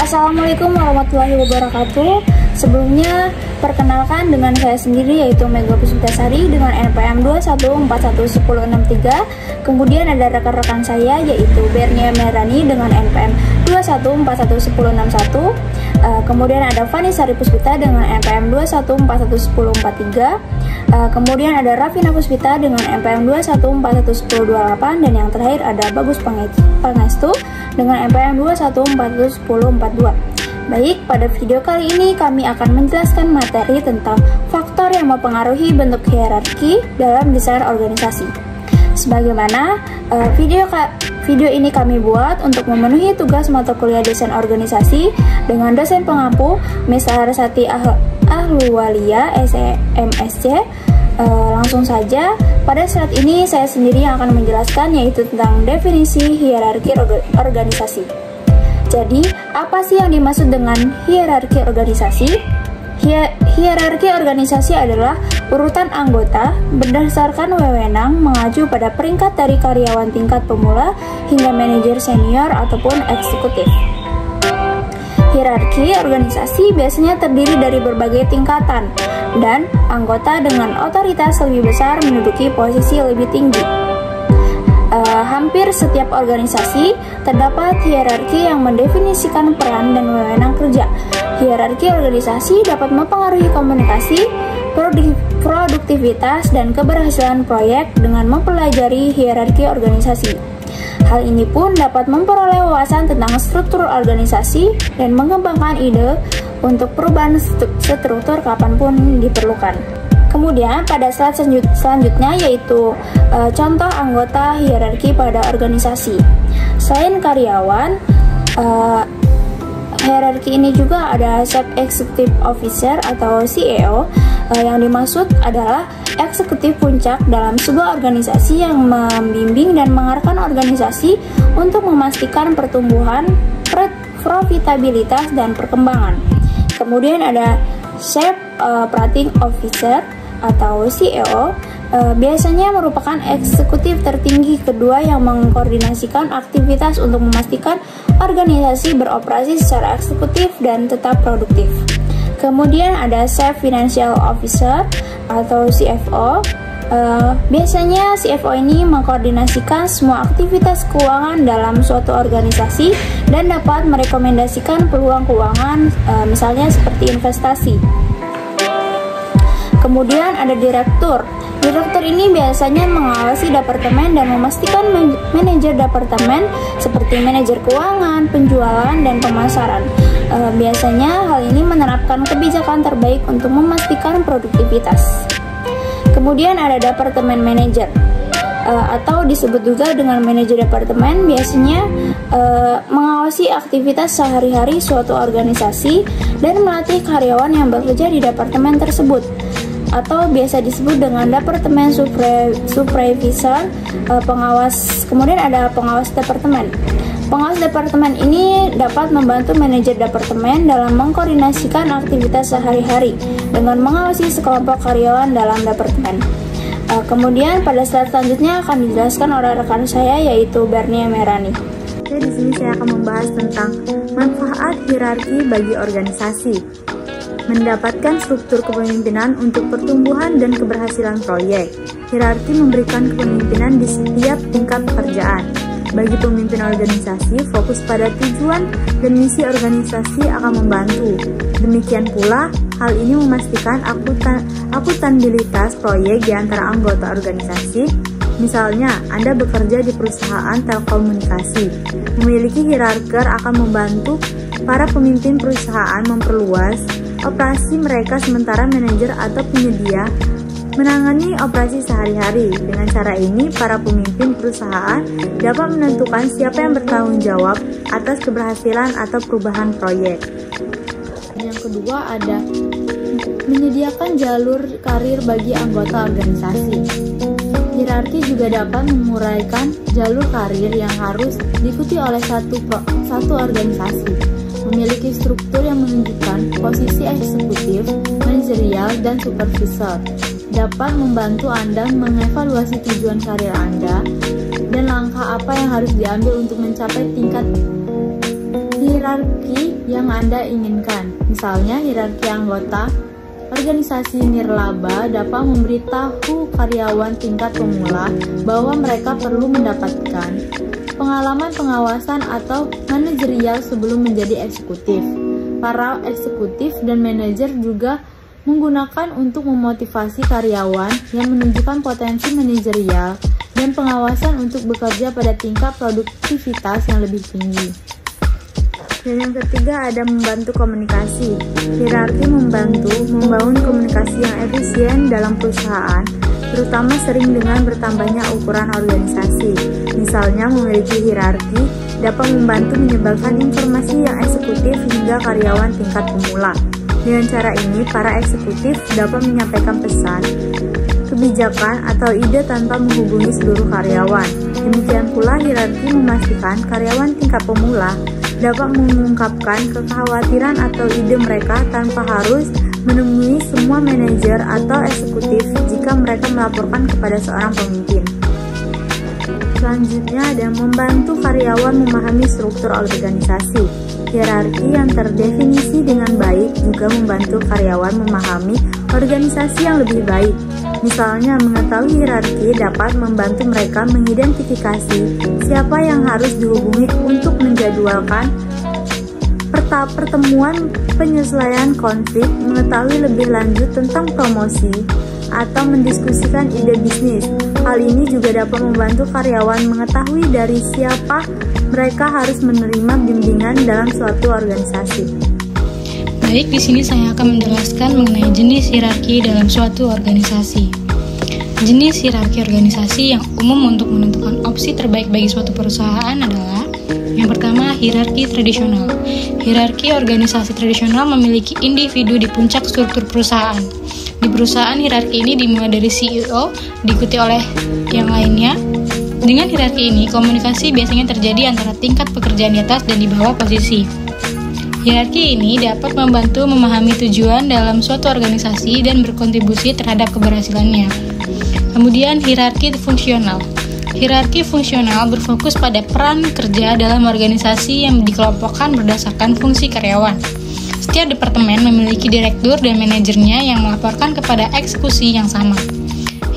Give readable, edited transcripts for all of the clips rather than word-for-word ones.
Assalamualaikum warahmatullahi wabarakatuh. Sebelumnya, perkenalkan dengan saya sendiri yaitu Mega Puspitasari dengan NPM 2141163. Kemudian ada rekan-rekan saya yaitu Bernia Merani dengan NPM 2141161. Kemudian ada Fani Sari Puspita dengan NPM 2141143. Kemudian ada Rafina Puspita dengan NPM 2141128, dan yang terakhir ada Bagus Pangestu dengan NPM 2141042. Baik, pada video kali ini kami akan menjelaskan materi tentang faktor yang mempengaruhi bentuk hierarki dalam desain organisasi. Sebagaimana video ini kami buat untuk memenuhi tugas mata kuliah desain organisasi dengan dosen pengampu Miss Larasati Ahluwalia SMSC. Langsung saja, pada saat ini saya sendiri yang akan menjelaskan yaitu tentang definisi hierarki organisasi. Jadi, apa sih yang dimaksud dengan hierarki organisasi? Hierarki organisasi adalah urutan anggota berdasarkan wewenang mengacu pada peringkat dari karyawan tingkat pemula hingga manajer senior ataupun eksekutif. Hierarki organisasi biasanya terdiri dari berbagai tingkatan, dan anggota dengan otoritas lebih besar menduduki posisi lebih tinggi. Hampir setiap organisasi terdapat hierarki yang mendefinisikan peran dan wewenang kerja. Hierarki organisasi dapat mempengaruhi komunikasi, produktivitas, dan keberhasilan proyek dengan mempelajari hierarki organisasi. Hal ini pun dapat memperoleh wawasan tentang struktur organisasi dan mengembangkan ide untuk perubahan struktur kapanpun diperlukan. Kemudian pada slide selanjutnya yaitu contoh anggota hierarki pada organisasi. Selain karyawan, hierarki ini juga ada Chief Executive Officer atau CEO. Yang dimaksud adalah eksekutif puncak dalam sebuah organisasi yang membimbing dan mengarahkan organisasi untuk memastikan pertumbuhan, profitabilitas, dan perkembangan. Kemudian ada Chief Operating Officer atau CEO, biasanya merupakan eksekutif tertinggi kedua yang mengkoordinasikan aktivitas untuk memastikan organisasi beroperasi secara eksekutif dan tetap produktif. Kemudian ada Chief Financial Officer atau CFO. Biasanya CFO ini mengkoordinasikan semua aktivitas keuangan dalam suatu organisasi dan dapat merekomendasikan peluang keuangan, misalnya seperti investasi. Kemudian ada direktur. Direktur ini biasanya mengawasi departemen dan memastikan manajer departemen seperti manajer keuangan, penjualan, dan pemasaran. Biasanya hal ini menerapkan kebijakan terbaik untuk memastikan produktivitas. Kemudian ada departemen manajer atau disebut juga dengan manajer departemen, biasanya mengawasi aktivitas sehari-hari suatu organisasi dan melatih karyawan yang bekerja di departemen tersebut, atau biasa disebut dengan departemen supervisor, pengawas. Kemudian ada pengawas departemen. Pengawas departemen ini dapat membantu manajer departemen dalam mengkoordinasikan aktivitas sehari-hari dengan mengawasi sekelompok karyawan dalam departemen. Kemudian pada slide selanjutnya akan dijelaskan oleh rekan saya yaitu Bernia Merani. Di sini saya akan membahas tentang manfaat hierarki bagi organisasi. Mendapatkan struktur kepemimpinan untuk pertumbuhan dan keberhasilan proyek. Hierarki memberikan kepemimpinan di setiap tingkat pekerjaan. Bagi pemimpin organisasi, fokus pada tujuan dan misi organisasi akan membantu. Demikian pula, hal ini memastikan akuntabilitas proyek di antara anggota organisasi. Misalnya, Anda bekerja di perusahaan telekomunikasi. Memiliki hierarki akan membantu para pemimpin perusahaan memperluas operasi mereka, sementara manajer atau penyedia menangani operasi sehari-hari. Dengan cara ini, para pemimpin perusahaan dapat menentukan siapa yang bertanggung jawab atas keberhasilan atau perubahan proyek. Yang kedua ada menyediakan jalur karir bagi anggota organisasi. Hierarki juga dapat menguraikan jalur karir yang harus diikuti oleh satu organisasi. Memiliki struktur yang menunjukkan posisi eksekutif, manajerial, dan supervisor. Dapat membantu Anda mengevaluasi tujuan karir Anda dan langkah apa yang harus diambil untuk mencapai tingkat hierarki yang Anda inginkan. Misalnya, hierarki anggota organisasi nirlaba dapat memberitahu karyawan tingkat pemula bahwa mereka perlu mendapatkan pengalaman pengawasan atau manajerial sebelum menjadi eksekutif. Para eksekutif dan manajer juga menggunakan untuk memotivasi karyawan yang menunjukkan potensi manajerial dan pengawasan untuk bekerja pada tingkat produktivitas yang lebih tinggi. Dan yang ketiga ada membantu komunikasi. Hierarki membantu membangun komunikasi yang efisien dalam perusahaan, terutama sering dengan bertambahnya ukuran organisasi. Misalnya memiliki hierarki dapat membantu menyebarkan informasi yang eksekutif hingga karyawan tingkat pemula. Dengan cara ini, para eksekutif dapat menyampaikan pesan, kebijakan, atau ide tanpa menghubungi seluruh karyawan. Demikian pula hierarki memastikan karyawan tingkat pemula dapat mengungkapkan kekhawatiran atau ide mereka tanpa harus menemui semua manajer atau eksekutif jika mereka melaporkan kepada seorang pemimpin. Selanjutnya ada membantu karyawan memahami struktur organisasi. Hierarki yang terdefinisi dengan baik juga membantu karyawan memahami organisasi yang lebih baik. Misalnya, mengetahui hierarki dapat membantu mereka mengidentifikasi siapa yang harus dihubungi untuk menjadwalkan pertemuan penyesuaian konflik, mengetahui lebih lanjut tentang promosi, atau mendiskusikan ide bisnis. Hal ini juga dapat membantu karyawan mengetahui dari siapa mereka harus menerima bimbingan dalam suatu organisasi. Baik, di sini saya akan menjelaskan mengenai jenis hierarki dalam suatu organisasi. Jenis hierarki organisasi yang umum untuk menentukan opsi terbaik bagi suatu perusahaan adalah: yang pertama, hierarki tradisional. Hierarki organisasi tradisional memiliki individu di puncak struktur perusahaan. Di perusahaan, hierarki ini dimulai dari CEO, diikuti oleh yang lainnya. Dengan hierarki ini, komunikasi biasanya terjadi antara tingkat pekerjaan di atas dan di bawah posisi. Hierarki ini dapat membantu memahami tujuan dalam suatu organisasi dan berkontribusi terhadap keberhasilannya. Kemudian, hierarki fungsional. Hierarki fungsional berfokus pada peran kerja dalam organisasi yang dikelompokkan berdasarkan fungsi karyawan. Setiap departemen memiliki direktur dan manajernya yang melaporkan kepada eksekusi yang sama.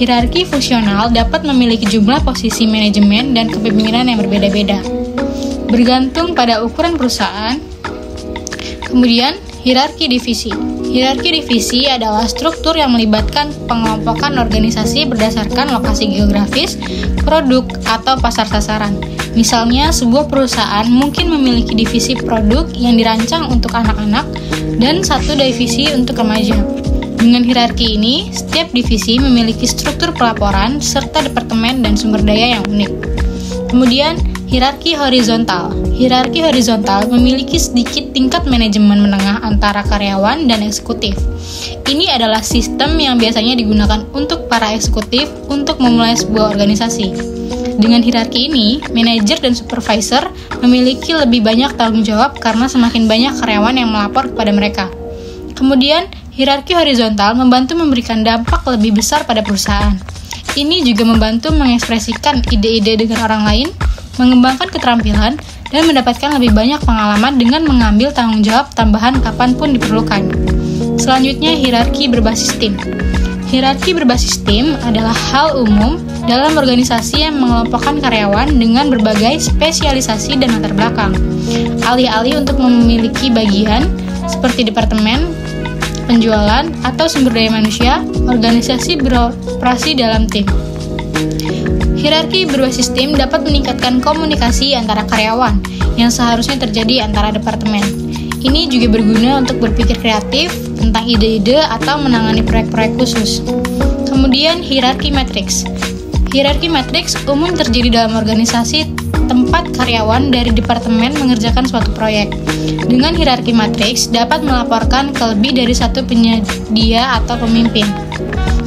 Hierarki fungsional dapat memiliki jumlah posisi manajemen dan kepemimpinan yang berbeda-beda, bergantung pada ukuran perusahaan. Kemudian, hierarki divisi. Hierarki divisi adalah struktur yang melibatkan pengelompokan organisasi berdasarkan lokasi geografis, produk, atau pasar sasaran. Misalnya, sebuah perusahaan mungkin memiliki divisi produk yang dirancang untuk anak-anak dan satu divisi untuk remaja. Dengan hierarki ini, setiap divisi memiliki struktur pelaporan serta departemen dan sumber daya yang unik. Kemudian, hierarki horizontal. Hierarki horizontal memiliki sedikit tingkat manajemen menengah antara karyawan dan eksekutif. Ini adalah sistem yang biasanya digunakan untuk para eksekutif untuk memulai sebuah organisasi. Dengan hierarki ini, manajer dan supervisor memiliki lebih banyak tanggung jawab karena semakin banyak karyawan yang melapor kepada mereka. Kemudian, hierarki horizontal membantu memberikan dampak lebih besar pada perusahaan. Ini juga membantu mengekspresikan ide-ide dengan orang lain, mengembangkan keterampilan, dan mendapatkan lebih banyak pengalaman dengan mengambil tanggung jawab tambahan kapanpun diperlukan. Selanjutnya, hierarki berbasis tim. Hierarki berbasis tim adalah hal umum dalam organisasi yang mengelompokkan karyawan dengan berbagai spesialisasi dan latar belakang. Alih-alih untuk memiliki bagian seperti departemen, penjualan, atau sumber daya manusia, organisasi beroperasi dalam tim. Hierarki berbasis tim dapat meningkatkan komunikasi antara karyawan yang seharusnya terjadi antara departemen. Ini juga berguna untuk berpikir kreatif tentang ide-ide atau menangani proyek-proyek khusus. Kemudian, hierarki matriks. Hierarki matriks umum terjadi dalam organisasi tempat karyawan dari departemen mengerjakan suatu proyek. Dengan hierarki matriks dapat melaporkan ke lebih dari satu penyedia atau pemimpin.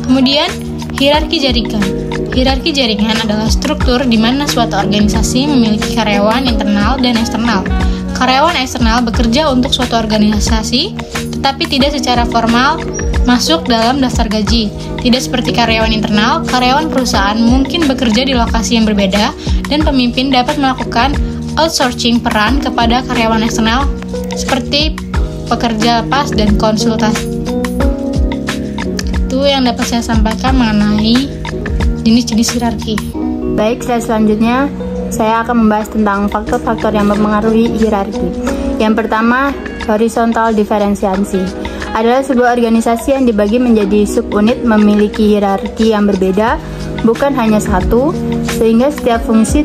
Kemudian, hierarki jaringan. Hierarki jaringan adalah struktur di mana suatu organisasi memiliki karyawan internal dan eksternal. Karyawan eksternal bekerja untuk suatu organisasi, tetapi tidak secara formal masuk dalam daftar gaji. Tidak seperti karyawan internal, karyawan perusahaan mungkin bekerja di lokasi yang berbeda, dan pemimpin dapat melakukan outsourcing peran kepada karyawan eksternal seperti pekerja lepas dan konsultasi. Itu yang dapat saya sampaikan mengenai jenis-jenis hierarki. Baik, selanjutnya saya akan membahas tentang faktor-faktor yang mempengaruhi hierarki. Yang pertama, horizontal diferensiasi adalah sebuah organisasi yang dibagi menjadi subunit memiliki hierarki yang berbeda, bukan hanya satu, sehingga setiap fungsi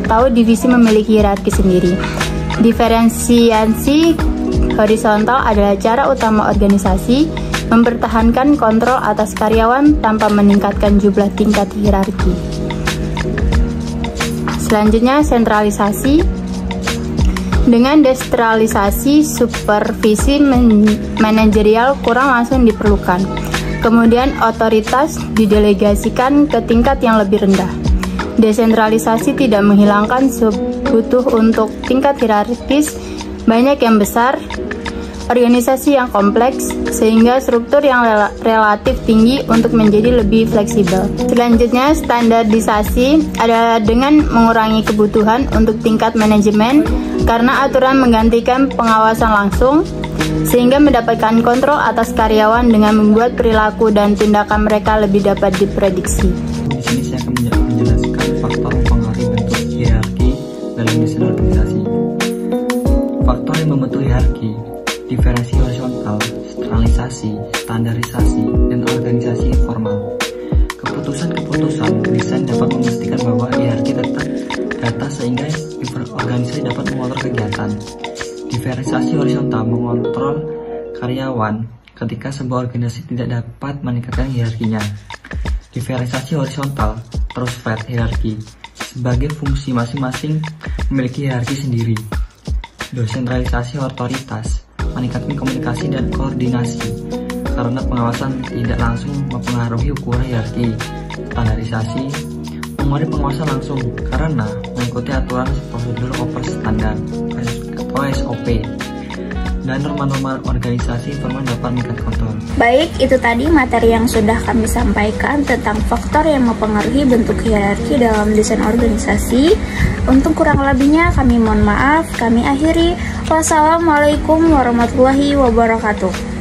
tahu divisi memiliki hierarki sendiri. Diferensiasi horizontal adalah cara utama organisasi mempertahankan kontrol atas karyawan tanpa meningkatkan jumlah tingkat hierarki. Selanjutnya, sentralisasi. Dengan desentralisasi, supervisi manajerial kurang langsung diperlukan. Kemudian, otoritas didelegasikan ke tingkat yang lebih rendah. Desentralisasi tidak menghilangkan butuh untuk tingkat hierarkis banyak yang besar, organisasi yang kompleks, sehingga struktur yang relatif tinggi untuk menjadi lebih fleksibel. Selanjutnya, standarisasi adalah dengan mengurangi kebutuhan untuk tingkat manajemen karena aturan menggantikan pengawasan langsung, sehingga mendapatkan kontrol atas karyawan dengan membuat perilaku dan tindakan mereka lebih dapat diprediksi. Di sini saya akan menjelaskan faktor mempengaruhi bentuk hierarki dalam desain organisasi. Faktor yang membentuk hierarki: diferensi horizontal, sentralisasi, standarisasi, dan organisasi formal. Keputusan-keputusan desain dapat memastikan bahwa hierarki tetap rata sehingga organisasi dapat mengontrol kegiatan. Diferensiasi horizontal mengontrol karyawan ketika sebuah organisasi tidak dapat meningkatkan hierarkinya. Diferensiasi horizontal terus flat hierarki sebagai fungsi masing-masing memiliki hierarki sendiri. Desentralisasi otoritas meningkatkan komunikasi dan koordinasi karena pengawasan tidak langsung mempengaruhi ukuran hierarki. Standarisasi mengurangi pengawasan langsung karena mengikuti aturan prosedur standar atau SOP, dan norma-norma organisasi formal dapat meningkatkan kontrol. Baik, itu tadi materi yang sudah kami sampaikan tentang faktor yang mempengaruhi bentuk hierarki dalam desain organisasi. Untuk kurang lebihnya kami mohon maaf. Kami akhiri. Wassalamualaikum warahmatullahi wabarakatuh.